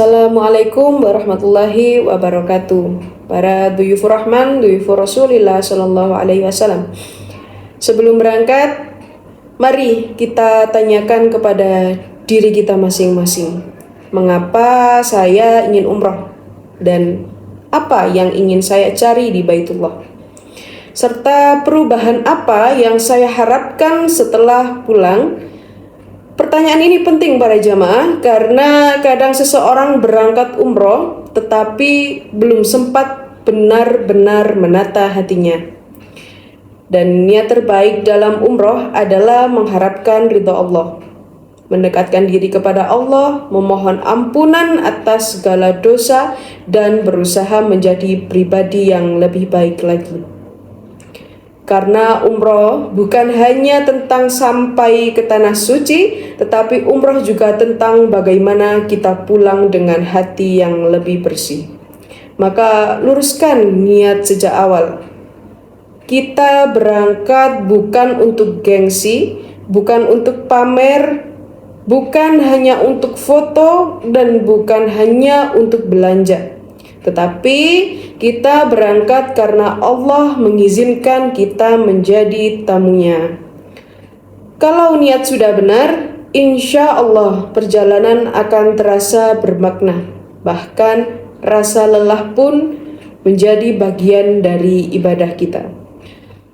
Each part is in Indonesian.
Assalamualaikum warahmatullahi wabarakatuh. Para duyufur rahman, duyufur rasulillah sallallahu alaihi wasallam. Sebelum berangkat, mari kita tanyakan kepada diri kita masing-masing. Mengapa saya ingin umrah? Dan apa yang ingin saya cari di Baitullah? Serta perubahan apa yang saya harapkan setelah pulang? Pertanyaan ini penting para jamaah karena kadang seseorang berangkat umroh tetapi belum sempat benar-benar menata hatinya. Dan niat terbaik dalam umroh adalah mengharapkan ridha Allah, mendekatkan diri kepada Allah, memohon ampunan atas segala dosa, dan berusaha menjadi pribadi yang lebih baik lagi. Karena umroh bukan hanya tentang sampai ke tanah suci, tetapi umroh juga tentang bagaimana kita pulang dengan hati yang lebih bersih. Maka luruskan niat sejak awal. Kita berangkat bukan untuk gengsi, bukan untuk pamer, bukan hanya untuk foto, dan bukan hanya untuk belanja. Tetapi kita berangkat karena Allah mengizinkan kita menjadi tamunya. Kalau niat sudah benar, insya Allah perjalanan akan terasa bermakna. Bahkan rasa lelah pun menjadi bagian dari ibadah kita.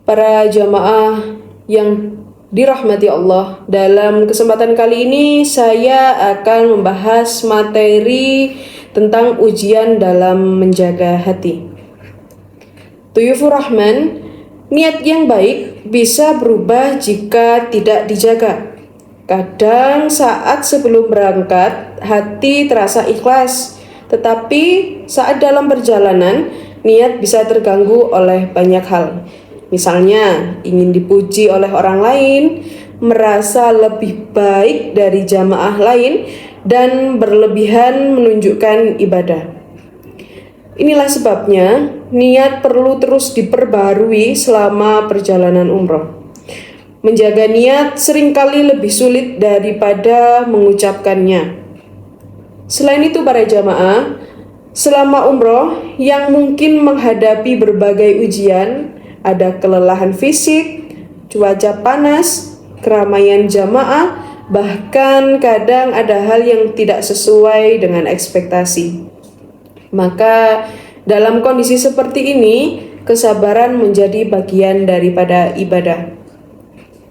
Para jamaah yang dirahmati Allah, dalam kesempatan kali ini saya akan membahas materi tentang ujian dalam menjaga hati. Duyufur Rahman, niat yang baik bisa berubah jika tidak dijaga. Kadang saat sebelum berangkat, hati terasa ikhlas, tetapi saat dalam perjalanan, niat bisa terganggu oleh banyak hal. Misalnya, ingin dipuji oleh orang lain, merasa lebih baik dari jamaah lain, dan berlebihan menunjukkan ibadah. Inilah sebabnya niat perlu terus diperbarui selama perjalanan umroh. Menjaga niat seringkali lebih sulit daripada mengucapkannya. Selain itu para jamaah, selama umroh yang mungkin menghadapi berbagai ujian, ada kelelahan fisik, cuaca panas, keramaian jamaah, bahkan kadang ada hal yang tidak sesuai dengan ekspektasi. Maka dalam kondisi seperti ini, kesabaran menjadi bagian daripada ibadah.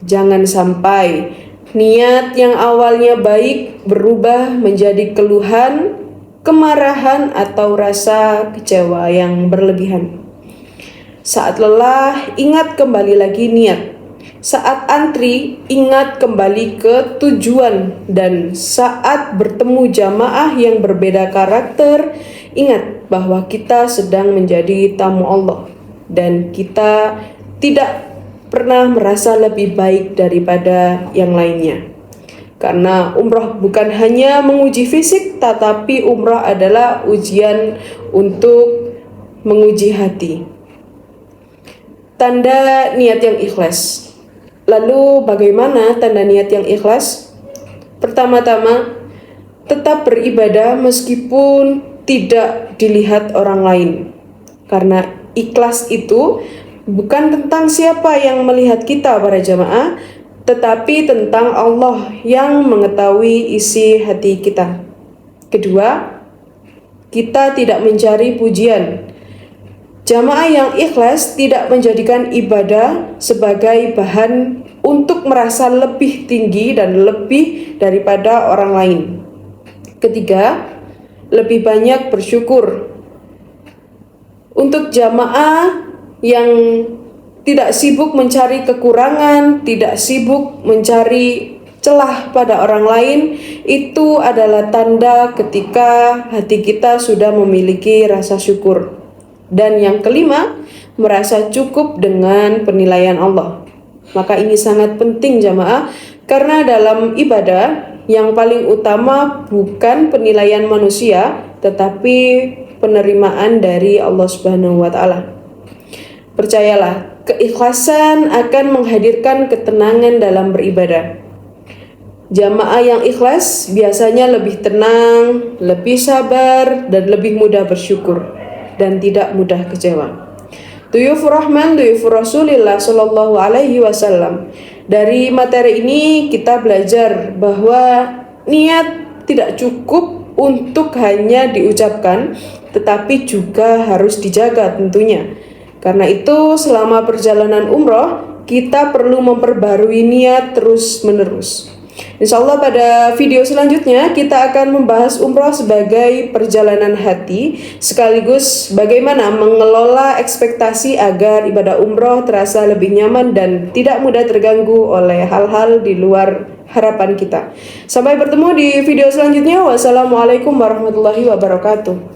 Jangan sampai niat yang awalnya baik berubah menjadi keluhan, kemarahan, atau rasa kecewa yang berlebihan. Saat lelah, ingat kembali lagi niat. Saat antri, ingat kembali ke tujuan, dan saat bertemu jamaah yang berbeda karakter, ingat bahwa kita sedang menjadi tamu Allah dan kita tidak pernah merasa lebih baik daripada yang lainnya. Karena umrah bukan hanya menguji fisik, tetapi umrah adalah ujian untuk menguji hati. Tanda niat yang ikhlas. Lalu bagaimana tanda niat yang ikhlas? Pertama-tama, tetap beribadah meskipun tidak dilihat orang lain. Karena ikhlas itu bukan tentang siapa yang melihat kita para jamaah, tetapi tentang Allah yang mengetahui isi hati kita. Kedua, kita tidak mencari pujian. Jamaah yang ikhlas tidak menjadikan ibadah sebagai bahan untuk merasa lebih tinggi dan lebih daripada orang lain. Ketiga, lebih banyak bersyukur. Untuk jamaah yang tidak sibuk mencari kekurangan, tidak sibuk mencari celah pada orang lain, itu adalah tanda ketika hati kita sudah memiliki rasa syukur. Dan yang kelima, merasa cukup dengan penilaian Allah. Maka ini sangat penting jamaah, karena dalam ibadah yang paling utama bukan penilaian manusia, tetapi penerimaan dari Allah Subhanahu wa Ta'ala. Percayalah, keikhlasan akan menghadirkan ketenangan dalam beribadah. Jamaah yang ikhlas biasanya lebih tenang, lebih sabar, dan lebih mudah bersyukur, dan tidak mudah kecewa. Duyufur Rahman, Duyufur Rasulillah Shallallahu Alaihi Wasallam. Dari materi ini kita belajar bahwa niat tidak cukup untuk hanya diucapkan, tetapi juga harus dijaga tentunya. Karena itu selama perjalanan umroh kita perlu memperbarui niat terus-menerus. Insya Allah pada video selanjutnya kita akan membahas umroh sebagai perjalanan hati, sekaligus bagaimana mengelola ekspektasi agar ibadah umroh terasa lebih nyaman dan tidak mudah terganggu oleh hal-hal di luar harapan kita. Sampai bertemu di video selanjutnya. Wassalamualaikum warahmatullahi wabarakatuh.